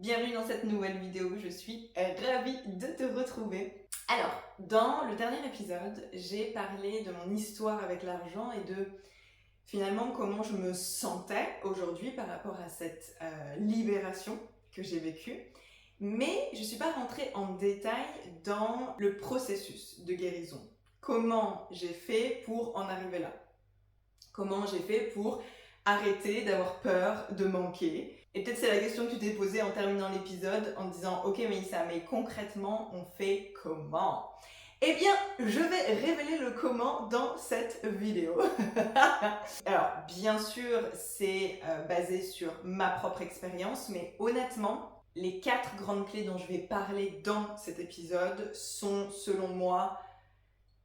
bienvenue dans cette nouvelle vidéo, je suis ravie de te retrouver. Alors, dans le dernier épisode, j'ai parlé de mon histoire avec l'argent et de finalement comment je me sentais aujourd'hui par rapport à cette libération que j'ai vécue. Mais je ne suis pas rentrée en détail dans le processus de guérison. Comment j'ai fait pour en arriver là? Comment j'ai fait pour arrêter d'avoir peur de manquer? Et peut-être c'est la question que tu t'es posée en terminant l'épisode en te disant « Ok Mélissa, mais concrètement, on fait comment ?» Eh bien, je vais révéler le comment dans cette vidéo. Alors, bien sûr, c'est basé sur ma propre expérience, mais honnêtement, les 4 grandes clés dont je vais parler dans cet épisode sont, selon moi,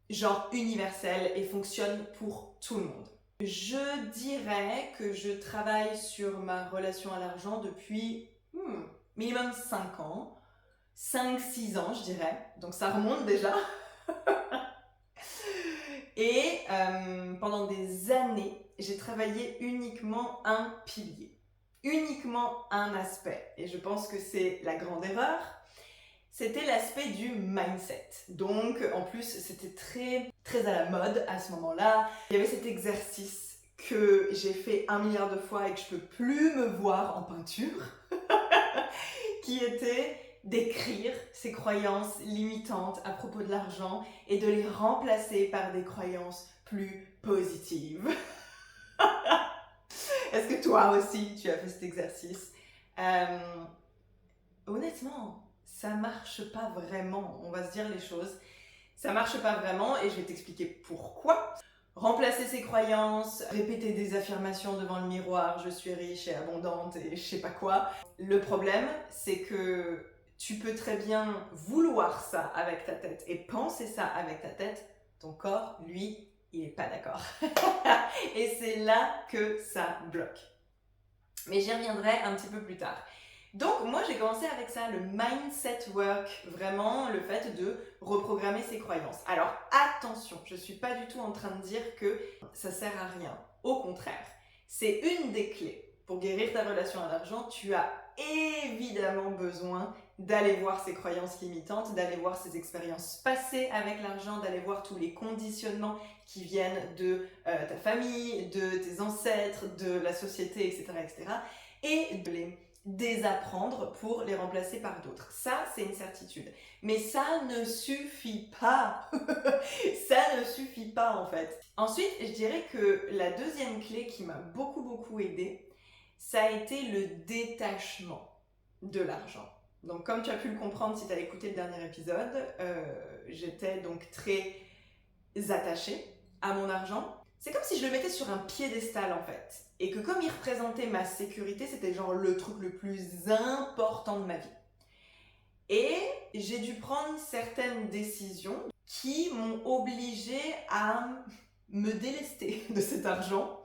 genre universelles et fonctionnent pour tout le monde. Je dirais que je travaille sur ma relation à l'argent depuis minimum 5 ans, 5-6 ans je dirais, donc ça remonte déjà. Et pendant des années, j'ai travaillé uniquement un pilier, uniquement un aspect. Et je pense que c'est la grande erreur. C'était l'aspect du mindset. Donc, en plus, c'était très à la mode à ce moment-là. Il y avait cet exercice que j'ai fait 1 milliard de fois et que je peux plus me voir en peinture, qui était d'écrire ses croyances limitantes à propos de l'argent et de les remplacer par des croyances plus positives. Est-ce que toi aussi, tu as fait cet exercice? Honnêtement, ça marche pas vraiment, on va se dire les choses. Ça marche pas vraiment et je vais t'expliquer pourquoi. Remplacer ses croyances, répéter des affirmations devant le miroir, je suis riche et abondante et je sais pas quoi. Le problème, c'est que tu peux très bien vouloir ça avec ta tête et penser ça avec ta tête. Ton corps, lui, il est pas d'accord. Et c'est là que ça bloque. Mais j'y reviendrai un petit peu plus tard. Donc moi j'ai commencé avec ça, le mindset work, vraiment le fait de reprogrammer ses croyances. Alors attention, je ne suis pas du tout en train de dire que ça sert à rien. Au contraire, c'est une des clés. Pour guérir ta relation à l'argent, tu as évidemment besoin d'aller voir ses croyances limitantes, d'aller voir ses expériences passées avec l'argent, d'aller voir tous les conditionnements qui viennent de ta famille, de tes ancêtres, de la société, etc. etc. et de les désapprendre pour les remplacer par d'autres. Ça, c'est une certitude. Mais ça ne suffit pas. Ça ne suffit pas, en fait. Ensuite, je dirais que la deuxième clé qui m'a beaucoup aidée, ça a été le détachement de l'argent. Donc, comme tu as pu le comprendre si tu as écouté le dernier épisode, j'étais donc très attachée à mon argent. C'est comme si je le mettais sur un piédestal en fait. Et que comme il représentait ma sécurité, c'était genre le truc le plus important de ma vie. Et j'ai dû prendre certaines décisions qui m'ont obligée à me délester de cet argent,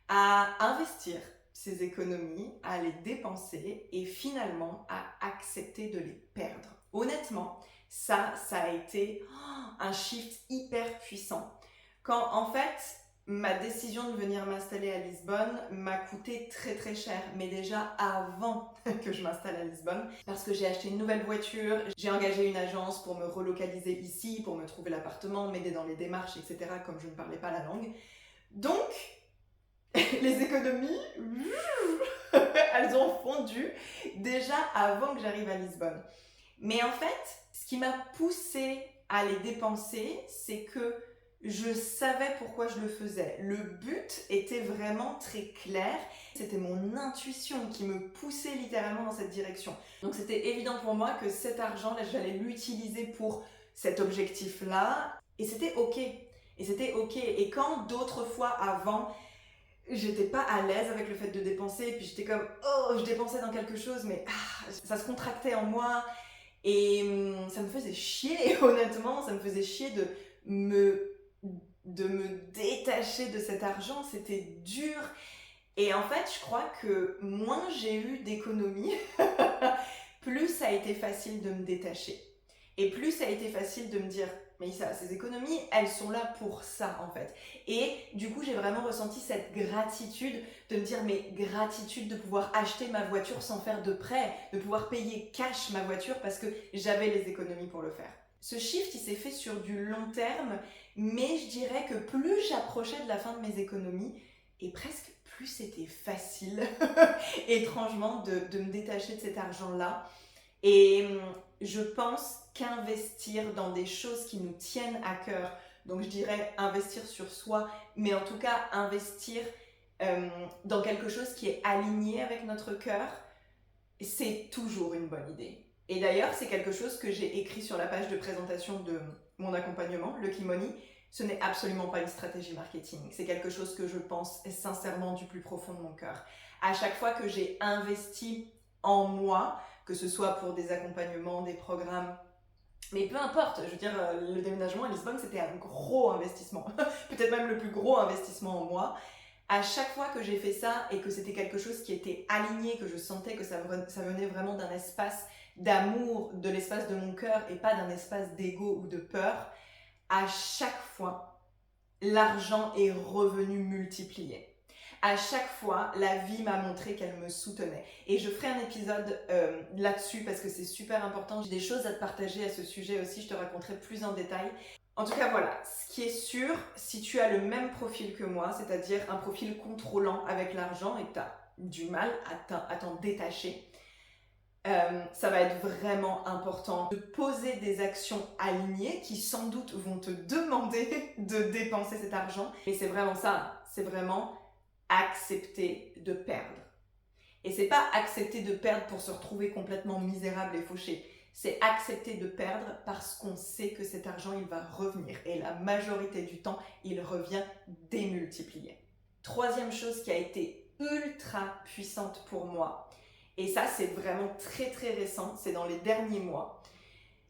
à investir ces économies, à les dépenser et finalement à accepter de les perdre. Honnêtement, ça a été un shift hyper puissant. Quand en fait, ma décision de venir m'installer à Lisbonne m'a coûté très cher, mais déjà avant que je m'installe à Lisbonne, parce que j'ai acheté une nouvelle voiture, j'ai engagé une agence pour me relocaliser ici, pour me trouver l'appartement, m'aider dans les démarches, etc., comme je ne parlais pas la langue. Donc, les économies, elles ont fondu déjà avant que j'arrive à Lisbonne. Mais en fait, ce qui m'a poussée à les dépenser, c'est que je savais pourquoi je le faisais. Le but était vraiment très clair. C'était mon intuition qui me poussait littéralement dans cette direction. Donc c'était évident pour moi que cet argent, j'allais l'utiliser pour cet objectif-là. Et c'était OK. Et quand d'autres fois avant, j'étais pas à l'aise avec le fait de dépenser, puis j'étais comme oh, je dépensais dans quelque chose, mais ça se contractait en moi et ça me faisait chier, honnêtement, ça me faisait chier de me détacher de cet argent, c'était dur. Et en fait, je crois que moins j'ai eu d'économies, plus ça a été facile de me détacher. Et plus ça a été facile de me dire, mais ça, ces économies, elles sont là pour ça en fait. Et du coup, j'ai vraiment ressenti cette gratitude de me dire, mais gratitude de pouvoir acheter ma voiture sans faire de prêt, de pouvoir payer cash ma voiture parce que j'avais les économies pour le faire. Ce shift, il s'est fait sur du long terme, mais je dirais que plus j'approchais de la fin de mes économies, et presque plus c'était facile, étrangement, de me détacher de cet argent-là. Et je pense qu'investir dans des choses qui nous tiennent à cœur, donc je dirais investir sur soi, mais en tout cas investir dans quelque chose qui est aligné avec notre cœur, c'est toujours une bonne idée. Et d'ailleurs, c'est quelque chose que j'ai écrit sur la page de présentation de mon accompagnement, Lucky Money. Ce n'est absolument pas une stratégie marketing. C'est quelque chose que je pense sincèrement du plus profond de mon cœur. À chaque fois que j'ai investi en moi, que ce soit pour des accompagnements, des programmes, mais peu importe, je veux dire, le déménagement à Lisbonne, c'était un gros investissement. Peut-être même le plus gros investissement en moi. À chaque fois que j'ai fait ça et que c'était quelque chose qui était aligné, que je sentais que ça venait vraiment d'un espace d'amour, de l'espace de mon cœur et pas d'un espace d'ego ou de peur, à chaque fois, l'argent est revenu multiplié. À chaque fois, la vie m'a montré qu'elle me soutenait. Et je ferai un épisode là-dessus parce que c'est super important. J'ai des choses à te partager à ce sujet aussi, je te raconterai plus en détail. En tout cas, voilà, ce qui est sûr, si tu as le même profil que moi, c'est-à-dire un profil contrôlant avec l'argent et que tu as du mal à t'en détacher, ça va être vraiment important de poser des actions alignées qui sans doute vont te demander de dépenser cet argent. Et c'est vraiment ça, c'est vraiment accepter de perdre. Et c'est pas accepter de perdre pour se retrouver complètement misérable et fauché. C'est accepter de perdre parce qu'on sait que cet argent, il va revenir. Et la majorité du temps, il revient démultiplié. Troisième chose qui a été ultra puissante pour moi, et ça c'est vraiment très très récent, c'est dans les derniers mois,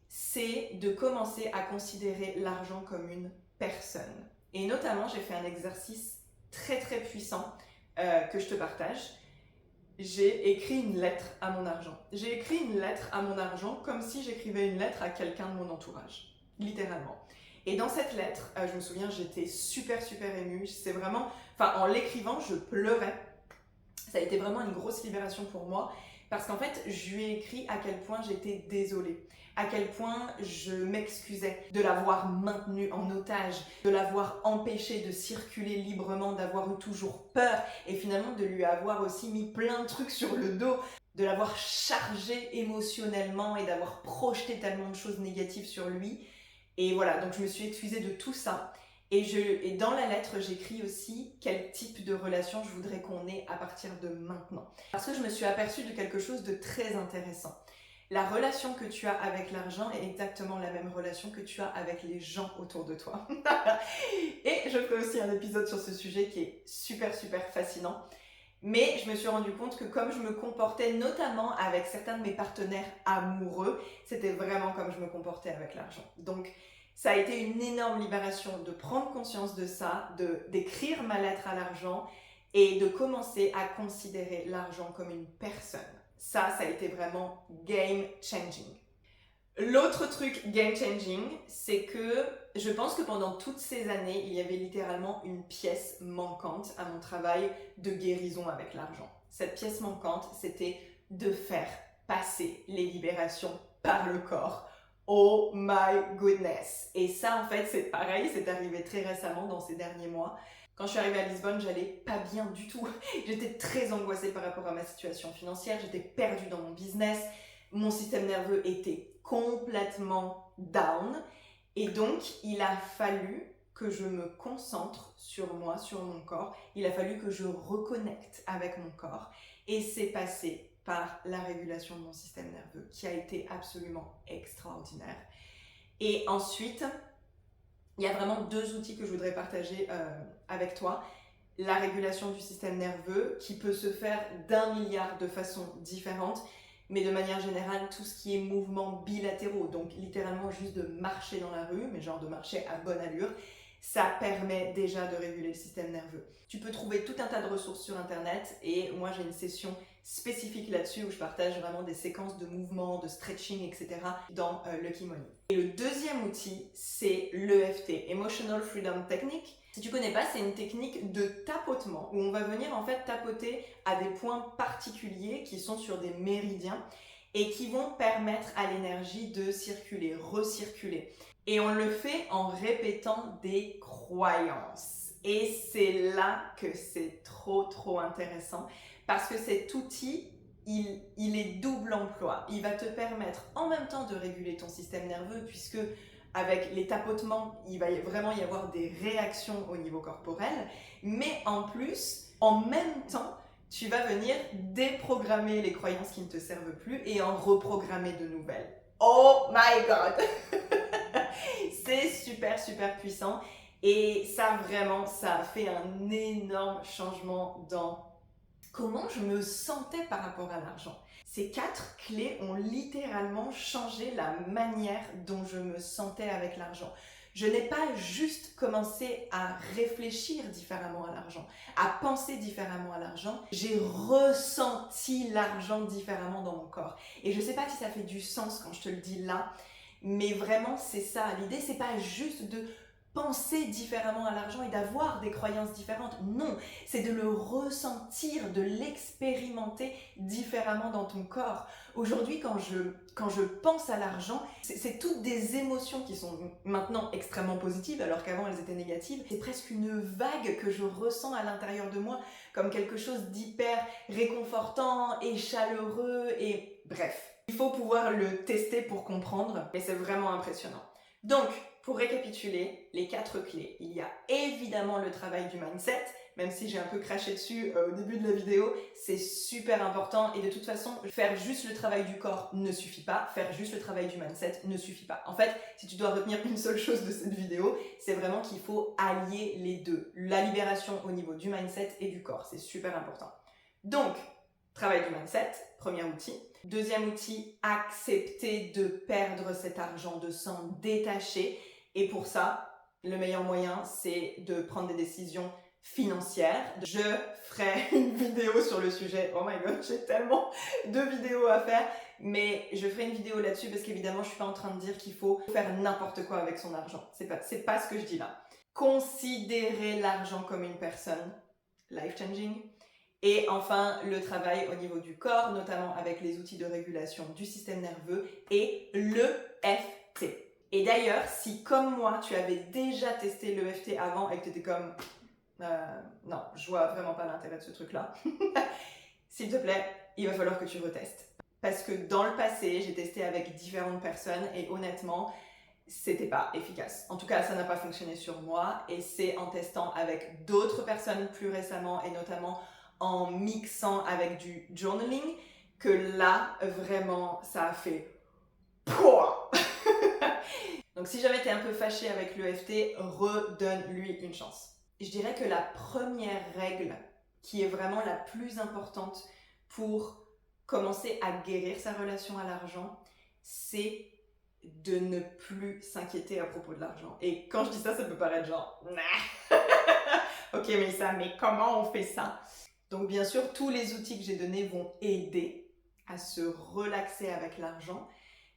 c'est de commencer à considérer l'argent comme une personne. Et notamment, j'ai fait un exercice très très puissant que je te partage. J'ai écrit une lettre à mon argent. J'ai écrit une lettre à mon argent comme si j'écrivais une lettre à quelqu'un de mon entourage, littéralement. Et dans cette lettre, je me souviens, j'étais super super émue. C'est vraiment, en l'écrivant, je pleurais. Ça a été vraiment une grosse libération pour moi parce qu'en fait, je lui ai écrit à quel point j'étais désolée, à quel point je m'excusais de l'avoir maintenue en otage, de l'avoir empêchée de circuler librement, d'avoir eu toujours peur et finalement de lui avoir aussi mis plein de trucs sur le dos, de l'avoir chargé émotionnellement et d'avoir projeté tellement de choses négatives sur lui. Et voilà, donc je me suis excusée de tout ça. Et dans la lettre, j'écris aussi quel type de relation je voudrais qu'on ait à partir de maintenant. Parce que je me suis aperçue de quelque chose de très intéressant. La relation que tu as avec l'argent est exactement la même relation que tu as avec les gens autour de toi. Et je ferai aussi un épisode sur ce sujet qui est super super fascinant. Mais je me suis rendu compte que comme je me comportais notamment avec certains de mes partenaires amoureux, c'était vraiment comme je me comportais avec l'argent. Donc ça a été une énorme libération de prendre conscience de ça, d'écrire ma lettre à l'argent et de commencer à considérer l'argent comme une personne. Ça a été vraiment game changing. L'autre truc game changing, c'est que je pense que pendant toutes ces années, il y avait littéralement une pièce manquante à mon travail de guérison avec l'argent. Cette pièce manquante, c'était de faire passer les libérations par le corps. Oh my goodness! Et ça, en fait, c'est pareil, c'est arrivé très récemment dans ces derniers mois. Quand je suis arrivée à Lisbonne, j'allais pas bien du tout. J'étais très angoissée par rapport à ma situation financière, j'étais perdue dans mon business, mon système nerveux était complètement down. Et donc, il a fallu que je me concentre sur moi, sur mon corps. Il a fallu que je reconnecte avec mon corps. Et c'est passé par la régulation de mon système nerveux, qui a été absolument extraordinaire. Et ensuite, il y a vraiment deux outils que je voudrais partager avec toi. La régulation du système nerveux, qui peut se faire d'un milliard de façons différentes, mais de manière générale, tout ce qui est mouvements bilatéraux, donc littéralement juste de marcher dans la rue, mais genre de marcher à bonne allure, ça permet déjà de réguler le système nerveux. Tu peux trouver tout un tas de ressources sur internet et moi j'ai une session spécifique là-dessus où je partage vraiment des séquences de mouvements, de stretching, etc. dans Lucky Money. Et le deuxième outil, c'est l'EFT, Emotional Freedom Technique. Si tu connais pas, c'est une technique de tapotement où on va venir en fait tapoter à des points particuliers qui sont sur des méridiens et qui vont permettre à l'énergie de circuler, recirculer. Et on le fait en répétant des croyances. Et c'est là que c'est trop intéressant parce que cet outil, il est double emploi. Il va te permettre en même temps de réguler ton système nerveux puisque avec les tapotements, il va vraiment y avoir des réactions au niveau corporel, mais en plus, en même temps, tu vas venir déprogrammer les croyances qui ne te servent plus et en reprogrammer de nouvelles. Oh my god! C'est super puissant et ça vraiment, ça a fait un énorme changement dans comment je me sentais par rapport à l'argent. Ces 4 clés ont littéralement changé la manière dont je me sentais avec l'argent. Je n'ai pas juste commencé à réfléchir différemment à l'argent, à penser différemment à l'argent, j'ai ressenti l'argent différemment dans mon corps. Et je ne sais pas si ça fait du sens quand je te le dis là, mais vraiment c'est ça. L'idée, c'est pas juste de penser différemment à l'argent et d'avoir des croyances différentes. Non, c'est de le ressentir, de l'expérimenter différemment dans ton corps. Aujourd'hui, quand je pense à l'argent, c'est toutes des émotions qui sont maintenant extrêmement positives alors qu'avant elles étaient négatives. C'est presque une vague que je ressens à l'intérieur de moi comme quelque chose d'hyper réconfortant et chaleureux et bref. Il faut pouvoir le tester pour comprendre et c'est vraiment impressionnant. Donc, pour récapituler, les 4 clés, il y a évidemment le travail du mindset, même si j'ai un peu craché dessus au début de la vidéo, c'est super important et de toute façon, faire juste le travail du corps ne suffit pas, faire juste le travail du mindset ne suffit pas. En fait, si tu dois retenir une seule chose de cette vidéo, c'est vraiment qu'il faut allier les deux, la libération au niveau du mindset et du corps, c'est super important. Donc, travail du mindset, premier outil. Deuxième outil, accepter de perdre cet argent, de s'en détacher. Et pour ça, le meilleur moyen, c'est de prendre des décisions financières. Je ferai une vidéo sur le sujet. Oh my god, j'ai tellement de vidéos à faire. Mais je ferai une vidéo là-dessus parce qu'évidemment, je suis pas en train de dire qu'il faut faire n'importe quoi avec son argent. C'est pas ce que je dis là. Considérer l'argent comme une personne, life-changing. Et enfin, le travail au niveau du corps, notamment avec les outils de régulation du système nerveux et l'EFT. Et d'ailleurs, si comme moi, tu avais déjà testé l'EFT avant et que tu étais comme non, je vois vraiment pas l'intérêt de ce truc-là, s'il te plaît, il va falloir que tu retestes. Parce que dans le passé, j'ai testé avec différentes personnes et honnêtement, c'était pas efficace. En tout cas, ça n'a pas fonctionné sur moi et c'est en testant avec d'autres personnes plus récemment et notamment en mixant avec du journaling que là, vraiment, ça a fait pouah. Donc si jamais tu es un peu fâché avec l'EFT, redonne-lui une chance. Je dirais que la première règle qui est vraiment la plus importante pour commencer à guérir sa relation à l'argent, c'est de ne plus s'inquiéter à propos de l'argent. Et quand je dis ça, ça peut paraître genre ok Mélissa, mais comment on fait ça? Donc bien sûr, tous les outils que j'ai donnés vont aider à se relaxer avec l'argent,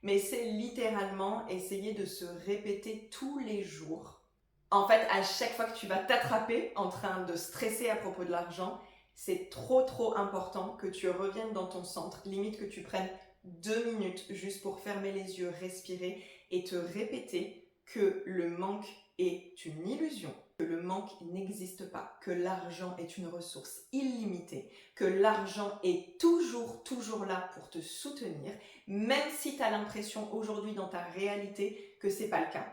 mais c'est littéralement essayer de se répéter tous les jours. En fait, à chaque fois que tu vas t'attraper en train de stresser à propos de l'argent, c'est trop important que tu reviennes dans ton centre, limite que tu prennes 2 minutes juste pour fermer les yeux, respirer et te répéter que le manque est une illusion, que le manque n'existe pas, que l'argent est une ressource illimitée, que l'argent est toujours là pour te soutenir, même si tu as l'impression aujourd'hui dans ta réalité que c'est pas le cas.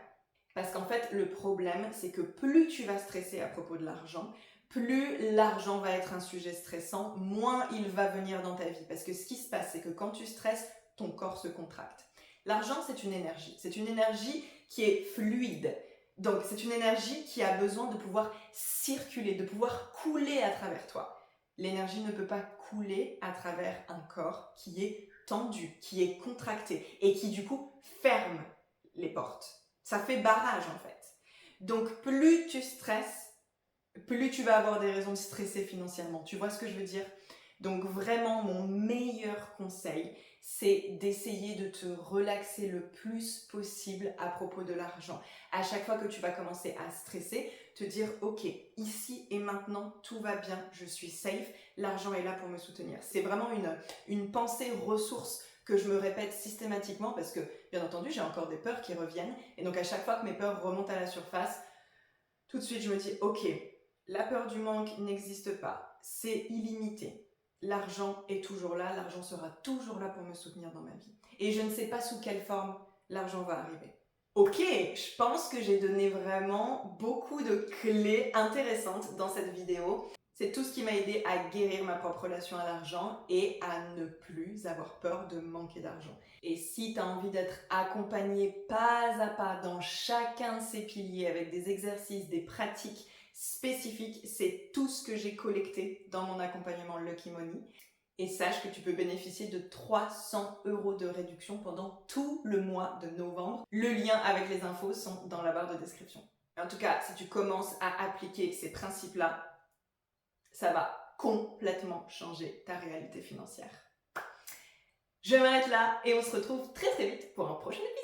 Parce qu'en fait, le problème, c'est que plus tu vas stresser à propos de l'argent, plus l'argent va être un sujet stressant, moins il va venir dans ta vie. Parce que ce qui se passe, c'est que quand tu stresses, ton corps se contracte. L'argent, c'est une énergie. C'est une énergie qui est fluide. Donc, c'est une énergie qui a besoin de pouvoir circuler, de pouvoir couler à travers toi. L'énergie ne peut pas couler à travers un corps qui est tendu, qui est contracté et qui, du coup, ferme les portes. Ça fait barrage, en fait. Donc, plus tu stresses, plus tu vas avoir des raisons de stresser financièrement. Tu vois ce que je veux dire? Donc vraiment, mon meilleur conseil, c'est d'essayer de te relaxer le plus possible à propos de l'argent. À chaque fois que tu vas commencer à stresser, te dire « Ok, ici et maintenant, tout va bien, je suis safe, l'argent est là pour me soutenir. » C'est vraiment une pensée ressource que je me répète systématiquement parce que, bien entendu, j'ai encore des peurs qui reviennent. Et donc, à chaque fois que mes peurs remontent à la surface, tout de suite, je me dis « Ok, la peur du manque n'existe pas, c'est illimité. L'argent est toujours là, l'argent sera toujours là pour me soutenir dans ma vie. Et je ne sais pas sous quelle forme l'argent va arriver. » Ok, je pense que j'ai donné vraiment beaucoup de clés intéressantes dans cette vidéo. C'est tout ce qui m'a aidé à guérir ma propre relation à l'argent et à ne plus avoir peur de manquer d'argent. Et si tu as envie d'être accompagné pas à pas dans chacun de ces piliers avec des exercices, des pratiques spécifiques, c'est tout ce que j'ai collecté dans mon accompagnement Lucky Money. Et sache que tu peux bénéficier de 300 € de réduction pendant tout le mois de novembre. Le lien avec les infos sont dans la barre de description. En tout cas, si tu commences à appliquer ces principes-là, ça va complètement changer ta réalité financière. Je m'arrête là et on se retrouve très très vite pour un prochain épisode.